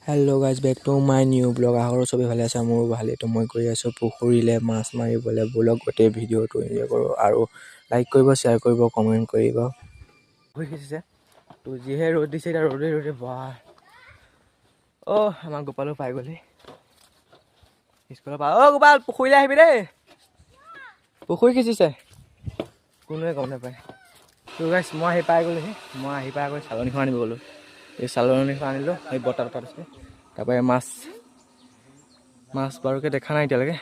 Hello' guys back to my new blog. আগৰ চবেই ভালে আছে, মোৰো ভালেই। তো মই গৈ আছোঁ পুখুৰীলৈ মাছ মাৰিবলৈ। ব্লগ গোটেই ভিডিঅ'টো এনজয় কৰোঁ আৰু লাইক কৰিব, শ্বেয়াৰ কৰিব, কমেণ্ট কৰিব। পুখুৰী সিঁচিছে তো যিহে ৰ'দ দিছে এতিয়া ৰ'দে বাহ। আমাৰ গোপালো পাই গ'লহি স্কুলৰ পৰা। গোপাল পুখুৰীলৈ আহিবি দেই, পুখুৰী সিঁচিছে, কোনোৱে গম নাপায়। তো গাইজ মই আহি পাই গ'লোহি। মই আহি পাই গৈ চালনীখন আনিব গ'লোঁ। এই চালনীখন আনিলোঁ, এই বটা আছে। তাৰপৰা মাছ বাৰুকে দেখা নাই এতিয়ালৈকে।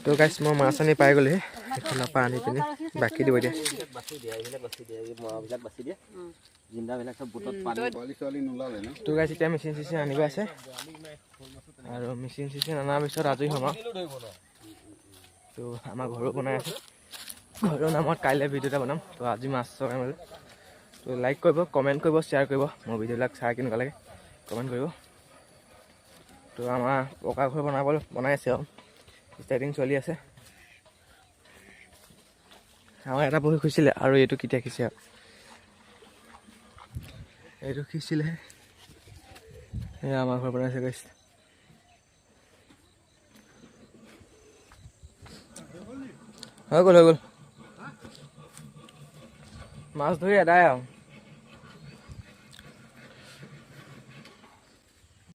তো গাইজ মই মাছ আনি পাই গ'লোহি। সেইখনৰ পৰা আনি পিনি বাকী দিব এতিয়া। তো গাইজ এতিয়া মেচিন চেচিন আনিব আছে আৰু মেচিন চেচিন অনাৰ পিছত আজৰি হ'ম আৰু। তো আমাৰ ঘৰো বনাই আছে। ঘৰৰ নামত কাইলৈ ভিডিঅ' এটা বনাম। তো আজি মাছ চলাই মেলি। তো লাইক কৰিব, কমেণ্ট কৰিব, শ্বেয়াৰ কৰিব। মোৰ ভিডিঅ'বিলাক চাই কেনেকুৱা লাগে কমেণ্ট কৰিব। তো আমাৰ পকা ঘৰ বনাই আছে আৰু ষ্টাৰ্টিং চলি আছে। আমাৰ এটা পুখুৰী খুচিলে আৰু এইটো কেতিয়া সিঁচে আৰু এইটো সিঁচিলেহে। এয়া আমাৰ ঘৰ বনাইছে গাইজ। হৈ গ'ল মাছ ধৰি এদাই আৰু।